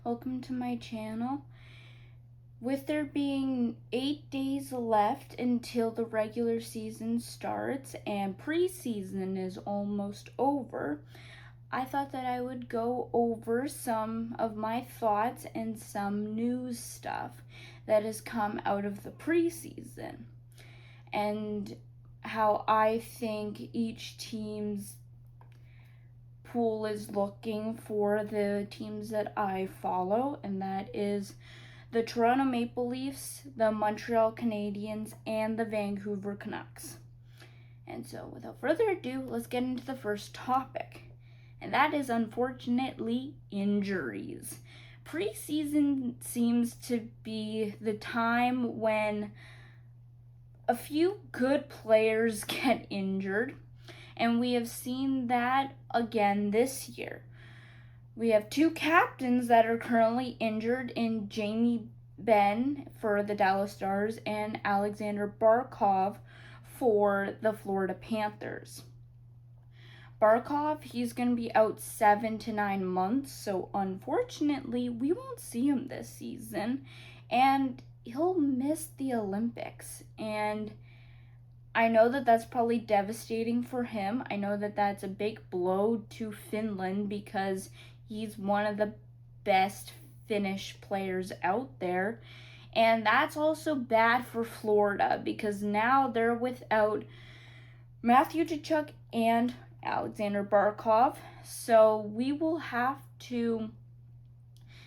Welcome to my channel. With there being 8 days left until the regular season starts and preseason is almost over, I thought that I would go over some of my thoughts and some news stuff that has come out of the preseason and how I think each team's pool is looking for the teams that I follow, and that is the Toronto Maple Leafs, the Montreal Canadiens, and the Vancouver Canucks. And so without further ado, let's get into the first topic, and that is unfortunately injuries. Preseason seems to be the time when a few good players get injured, and we have seen that again this year. We have two captains that are currently injured in Jamie Benn for the Dallas Stars and Alexander Barkov for the Florida Panthers. Barkov, he's going to be out 7 to 9 months, so unfortunately we won't see him this season, and he'll miss the Olympics. And I know that that's probably devastating for him. I know that that's a big blow to Finland because he's one of the best Finnish players out there. And that's also bad for Florida because now they're without Matthew Tkachuk and Alexander Barkov. So we will have to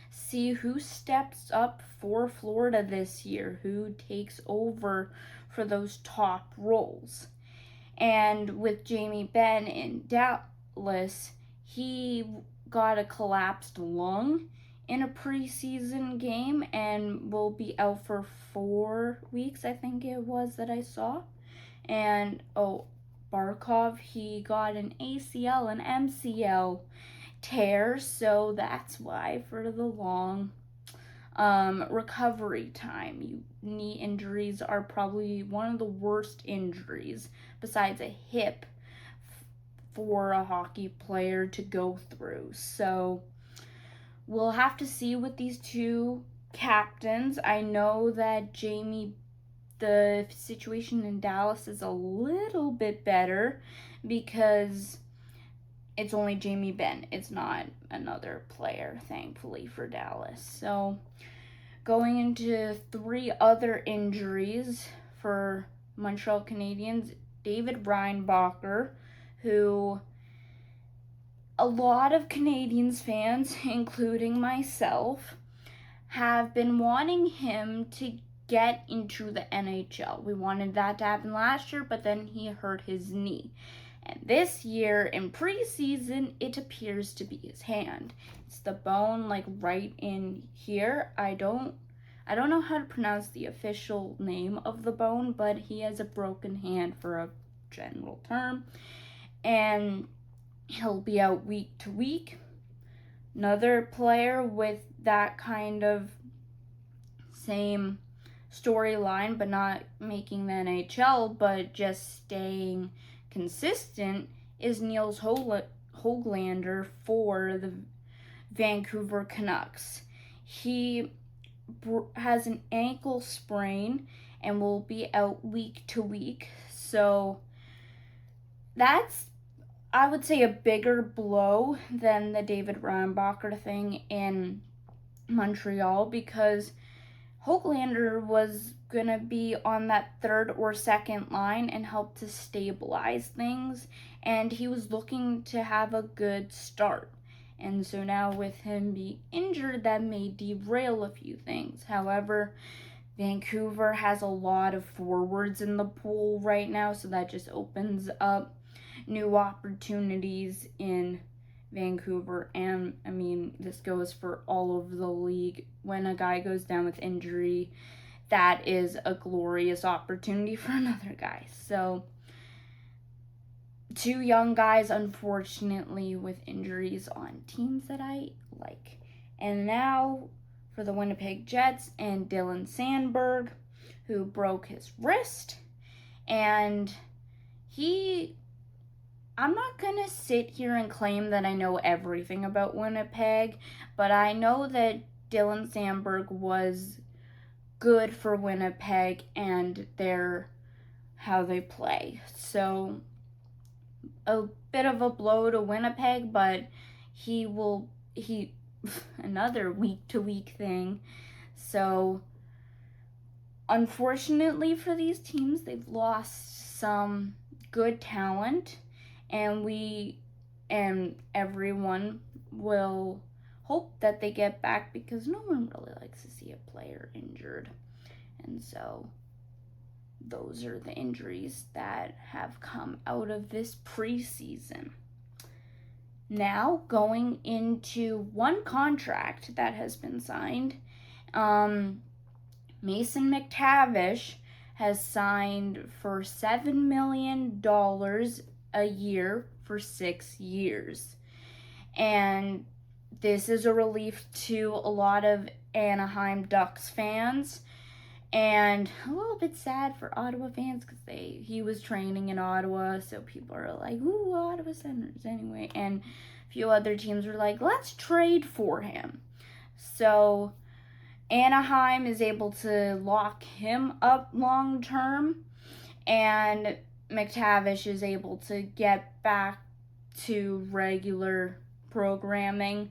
see who steps up for Florida this year, who takes over for those top roles. And with Jamie Benn in Dallas, he got a collapsed lung in a preseason game and will be out for 4 weeks, I think it was that I saw. And Barkov, he got an ACL and MCL tear, so that's why for the long recovery time. Knee injuries are probably one of the worst injuries besides a hip for a hockey player to go through. So we'll have to see with these two captains. I know that the situation in Dallas is a little bit better because it's only Jamie Benn. It's not another player, thankfully, for Dallas. So going into 3 other injuries for Montreal Canadiens, David Reinbacher, who a lot of Canadiens fans, including myself, have been wanting him to get into the NHL. We wanted that to happen last year, but then he hurt his knee. And this year in preseason, it appears to be his hand. It's the bone like right in here. I don't know how to pronounce the official name of the bone, but he has a broken hand for a general term. And he'll be out week to week. Another player with that kind of same storyline, but not making the NHL, but just staying consistent, is Niels Höglander for the Vancouver Canucks. He has an ankle sprain and will be out week to week. So that's, I would say, a bigger blow than the David Reinbacher thing in Montreal, because Höglander was going to be on that third or second line and help to stabilize things, and he was looking to have a good start. And so now with him being injured, that may derail a few things. However, Vancouver has a lot of forwards in the pool right now, so that just opens up new opportunities in Vancouver. And I mean, this goes for all of the league. When a guy goes down with injury, that is a glorious opportunity for another guy. So 2 young guys, unfortunately, with injuries on teams that I like. And now for the Winnipeg Jets and Dylan Sandberg, who broke his wrist. And I'm not going to sit here and claim that I know everything about Winnipeg, but I know that Dylan Sandberg was good for Winnipeg and how they play. So a bit of a blow to Winnipeg, but he another week to week thing. So unfortunately for these teams, they've lost some good talent, and everyone will hope that they get back, because no one really likes to see a player injured. And so those are the injuries that have come out of this preseason. Now, going into one contract that has been signed, Mason McTavish has signed for $7 million a year for 6 years. And this is a relief to a lot of Anaheim Ducks fans, and a little bit sad for Ottawa fans, because he was training in Ottawa, so people are like, ooh, Ottawa Senators anyway. And a few other teams were like, let's trade for him. So Anaheim is able to lock him up long term, and McTavish is able to get back to regular programming.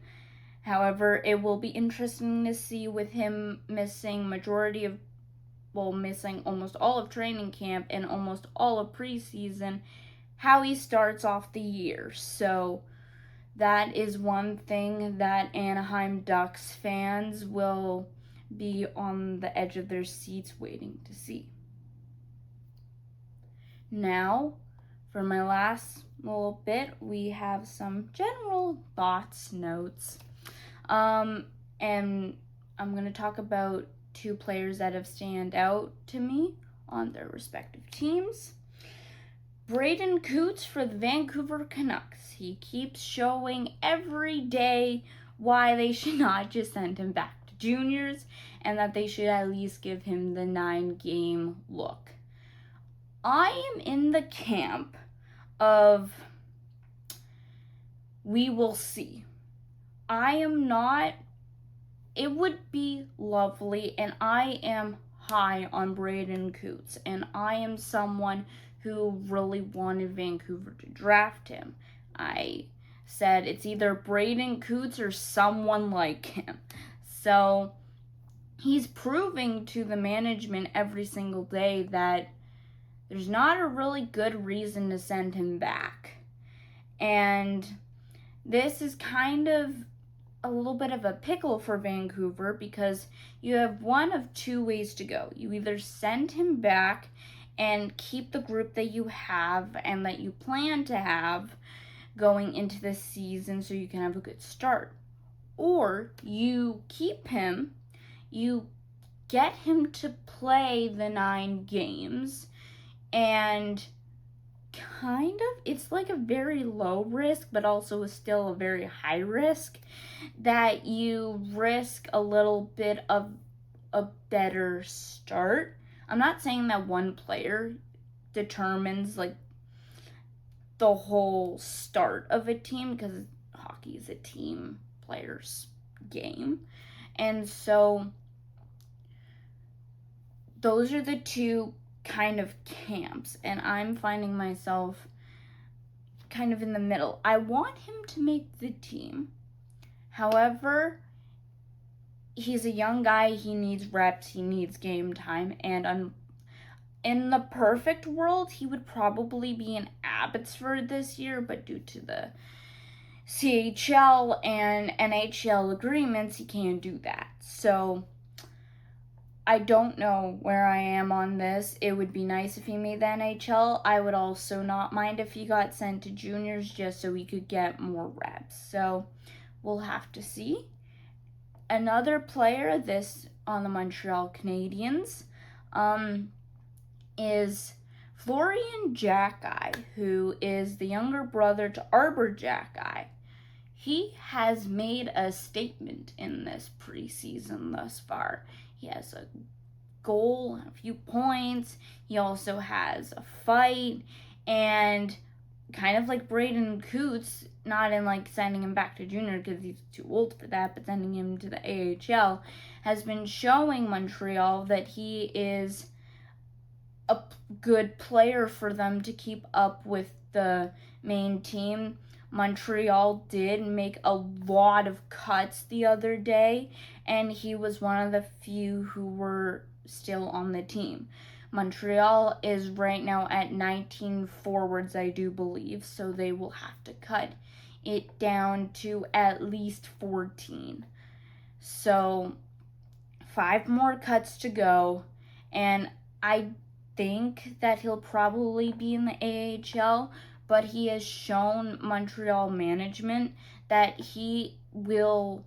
However, it will be interesting to see, with him missing missing almost all of training camp and almost all of preseason, how he starts off the year. So that is one thing that Anaheim Ducks fans will be on the edge of their seats waiting to see. Now, for my last little bit, we have some general thoughts, notes. And I'm going to talk about 2 players that have stand out to me on their respective teams. Braden Coots for the Vancouver Canucks. He keeps showing every day why they should not just send him back to juniors, and that they should at least give him the 9-game look. I am in the camp of we will see. I am not. It would be lovely, and I am high on Braden Coots, and I am someone who really wanted Vancouver to draft him. I said it's either Braden Coots or someone like him. So he's proving to the management every single day that there's not a really good reason to send him back. And this is kind of a little bit of a pickle for Vancouver, because you have one of 2 ways to go. You either send him back and keep the group that you have and that you plan to have going into the season so you can have a good start. Or you keep him, you get him to play the 9 games, and it's like a very low risk, but also is still a very high risk, that you risk a little bit of a better start. I'm not saying that one player determines like the whole start of a team, because hockey is a team player's game. And so those are the 2 kind of camps, and I'm finding myself kind of in the middle. I want him to make the team. However, he's a young guy. He needs reps. He needs game time. And in the perfect world, he would probably be in Abbotsford this year, but due to the CHL and NHL agreements, he can't do that. So I don't know where I am on this. It would be nice if he made the NHL. I would also not mind if he got sent to juniors, just so he could get more reps. So we'll have to see. Another player this on the Montreal Canadiens is Florian Xhekaj, who is the younger brother to Arber Xhekaj. He has made a statement in this preseason thus far. He has a goal, a few points. He also has a fight. And kind of like Braden Coots, not in like sending him back to junior because he's too old for that, but sending him to the AHL, has been showing Montreal that he is a good player for them to keep up with the main team. Montreal did make a lot of cuts the other day, and he was one of the few who were still on the team. Montreal is right now at 19 forwards, I do believe, so they will have to cut it down to at least 14. So 5 more cuts to go, and I think that he'll probably be in the AHL, but he has shown Montreal management that he will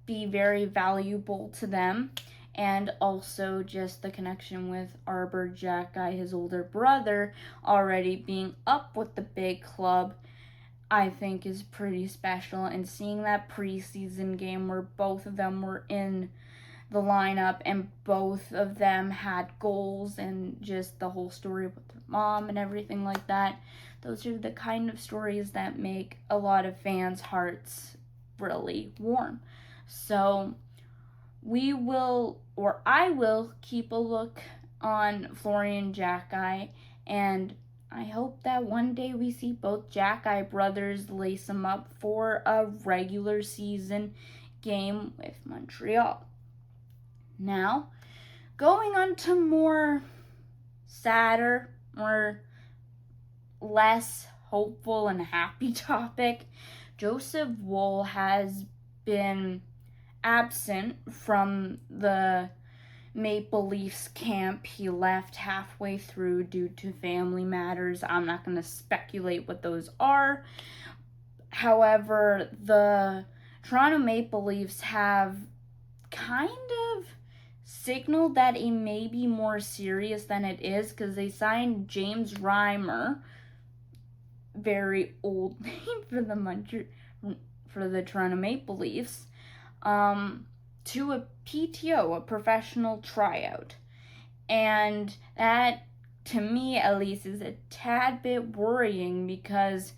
be very valuable to them. And also just the connection with Arbor Jackeye, his older brother, already being up with the big club, I think is pretty special. And seeing that preseason game where both of them were in the lineup and both of them had goals and just the whole story with their mom and everything like that, those are the kind of stories that make a lot of fans' hearts really warm. So I will keep a look on Florian Jackeye, and I hope that one day we see both Jackeye brothers lace them up for a regular season game with Montreal. Now, going on to more sadder, more less hopeful and happy topic, Joseph Woll has been absent from the Maple Leafs camp. He left halfway through due to family matters. I'm not going to speculate what those are. However, the Toronto Maple Leafs have kind of signaled that it may be more serious than it is, because they signed James Reimer, very old name for the Toronto Maple Leafs, to a PTO, a professional tryout. And that, to me at least, is a tad bit worrying, because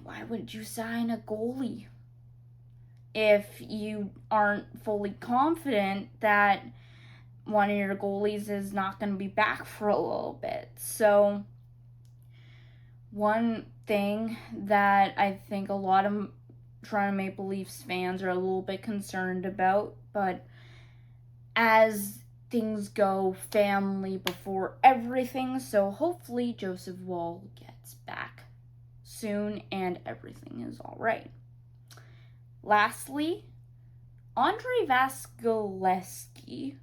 why would you sign a goalie if you aren't fully confident that one of your goalies is not going to be back for a little bit? So one thing that I think a lot of Toronto Maple Leafs fans are a little bit concerned about, but as things go, family before everything, so hopefully Joseph Woll gets back soon and everything is all right. Lastly, Andrei Vasilevskiy.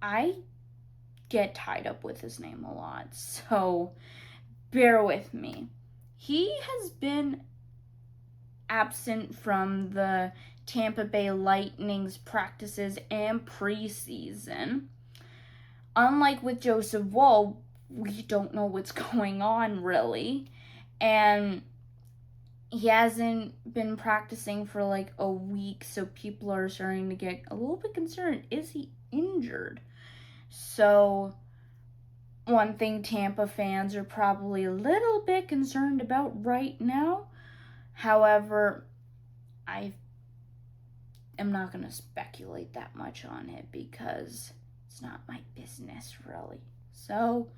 I get tied up with his name a lot, so bear with me. He has been absent from the Tampa Bay Lightning's practices and preseason. Unlike with Joseph Woll, we don't know what's going on really, and he hasn't been practicing for like a week, so people are starting to get a little bit concerned. Is he injured? So one thing Tampa fans are probably a little bit concerned about right now. However, I am not going to speculate that much on it because it's not my business really. So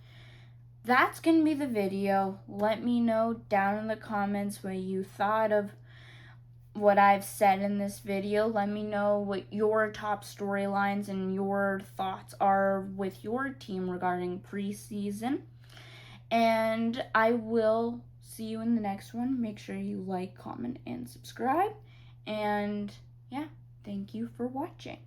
that's going to be the video. Let me know down in the comments what you thought of what I've said in this video. Let me know what your top storylines and your thoughts are with your team regarding preseason. And I will see you in the next one. Make sure you like, comment, and subscribe. And yeah, thank you for watching.